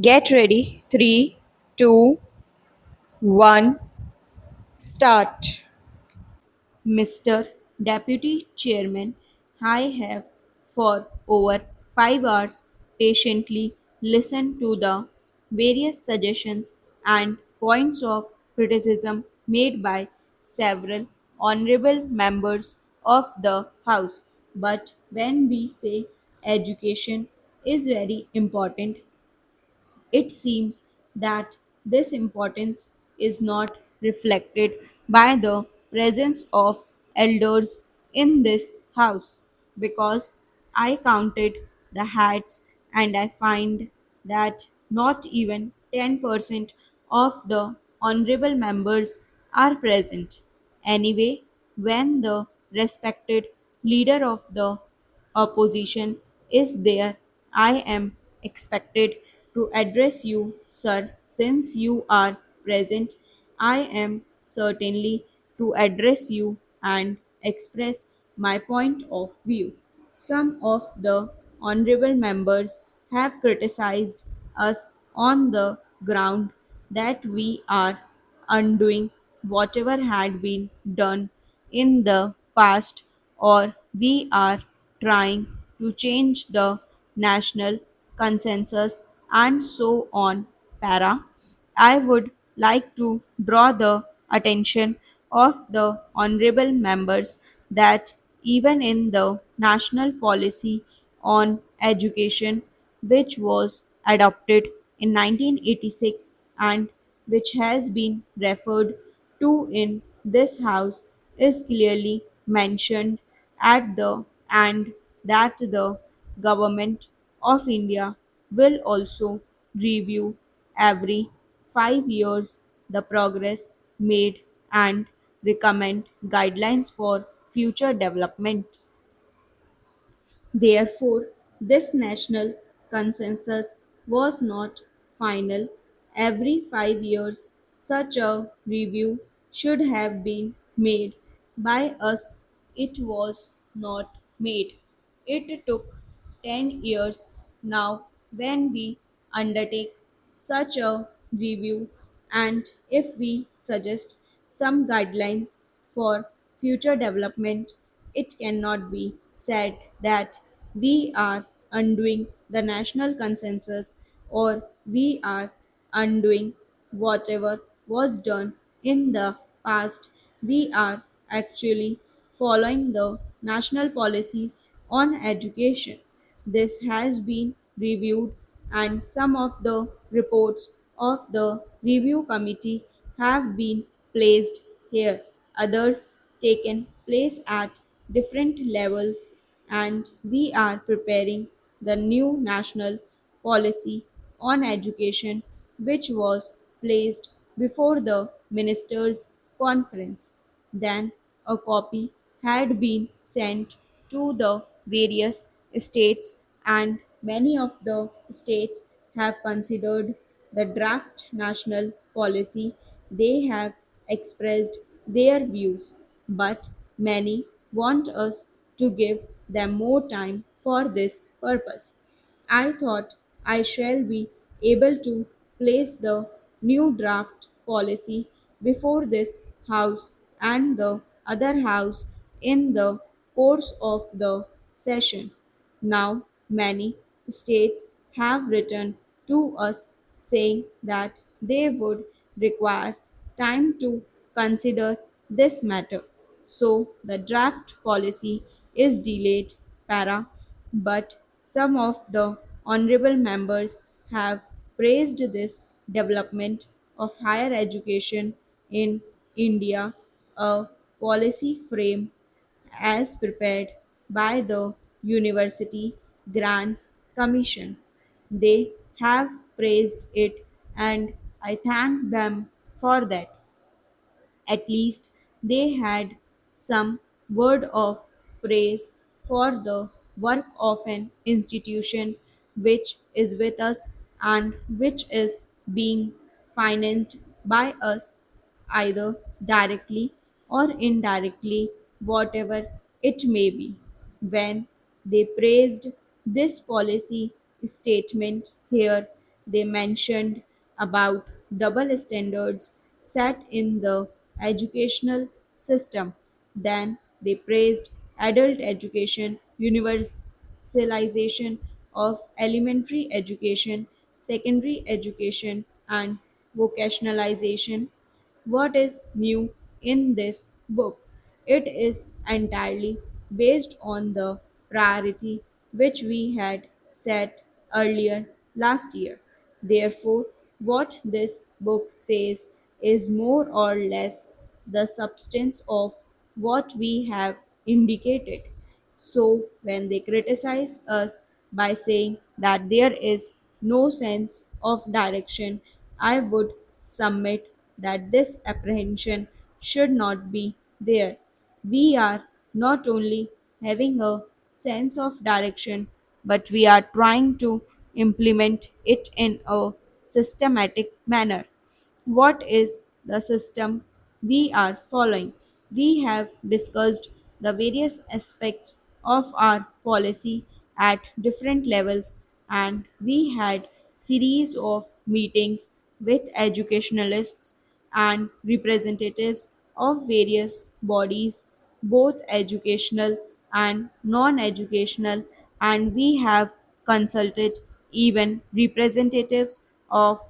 Get ready. Three, two, one, start. Mr. Deputy Chairman, I have for over 5 hours patiently listened to the various suggestions and points of criticism made by several honorable members of the House. But when we say education is very important, it seems that this importance is not reflected by the presence of elders in this house because I counted the hats and I find that not even 10% of the honorable members are present. Anyway, when the respected leader of the opposition is there, I am expected to address you, sir, since you are present. I am certainly to address you and express my point of view. Some of the honorable members have criticized us on the ground that we are undoing whatever had been done in the past, or we are trying to change the national consensus and so on. Para. I would like to draw the attention of the honorable members that even in the national policy on education, which was adopted in 1986 and which has been referred to in this house, is clearly mentioned at the end that the government of India will also review every 5 years the progress made and recommend guidelines for future development. Therefore, this national consensus was not final. Every 5 years, such a review should have been made. By us, it was not made. It took 10 years now when we undertake such a review, and if we suggest some guidelines for future development, it cannot be said that we are undoing the national consensus or we are undoing whatever was done in the past. We are actually following the national policy on education. This has been reviewed, and some of the reports of the review committee have been placed here, others taken place at different levels, and we are preparing the new national policy on education, which was placed before the ministers' conference. Then a copy had been sent to the various states, and many of the states have considered the draft national policy. They have expressed their views, but many want us to give them more time for this purpose. I thought I shall be able to place the new draft policy before this House and the other House in the course of the session. Now, many states have written to us saying that they would require time to consider this matter. So, the draft policy is delayed, para, but some of the honorable members have praised this development of higher education in India, a policy frame as prepared by the University Grants Commission. They have praised it, and I thank them for that. At least they had some word of praise for the work of an institution which is with us and which is being financed by us either directly or indirectly, whatever it may be. When they praised this policy statement here, they mentioned about double standards set in the educational system. Then they praised adult education, universalization of elementary education, secondary education, and vocationalization. What is new in this book? It is entirely based on the priority which we had set earlier last year. Therefore, what this book says is more or less the substance of what we have indicated. So, when they criticize us by saying that there is no sense of direction, I would submit that this apprehension should not be there. We are not only having a sense of direction, but we are trying to implement it in a systematic manner. What is the system we are following? We have discussed the various aspects of our policy at different levels, and we had series of meetings with educationalists and representatives of various bodies, both educational and non educational, and we have consulted even representatives of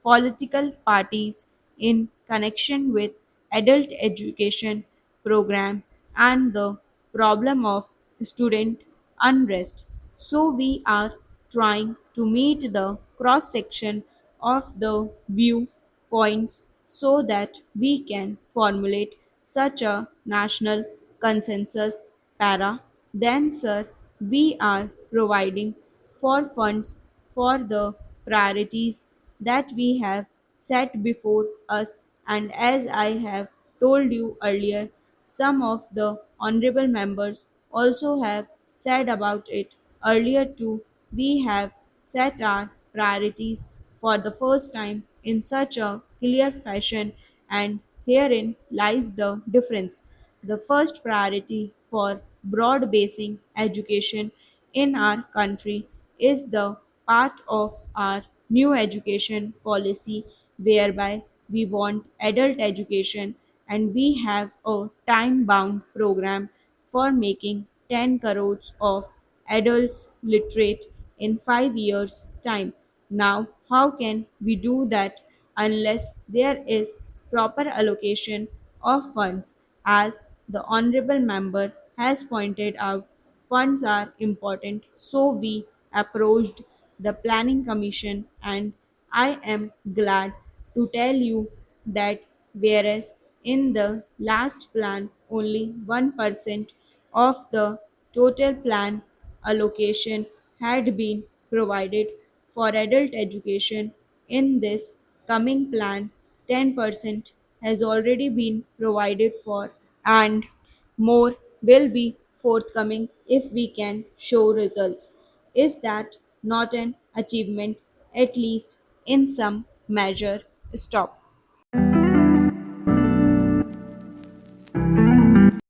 political parties in connection with adult education program and the problem of student unrest. So we are trying to meet the cross section of the viewpoints so that we can formulate such a national consensus para. Then sir, we are providing for funds for the priorities that we have set before us, and as I have told you earlier, some of the honorable members also have said about it earlier too. We have set our priorities for the first time in such a clear fashion, and herein lies the difference. The first priority for broad basing education in our country is the part of our new education policy whereby we want adult education, and we have a time bound program for making 10 crores of adults literate in 5 years time. Now how can we do that unless there is proper allocation of funds? As the honorable member has pointed out, funds are important, so we approached the planning commission, and I am glad to tell you that whereas in the last plan only 1% of the total plan allocation had been provided for adult education, in this coming plan 10% has already been provided for, and more will be forthcoming if we can show results. Is that not an achievement, at least in some measure? Stop.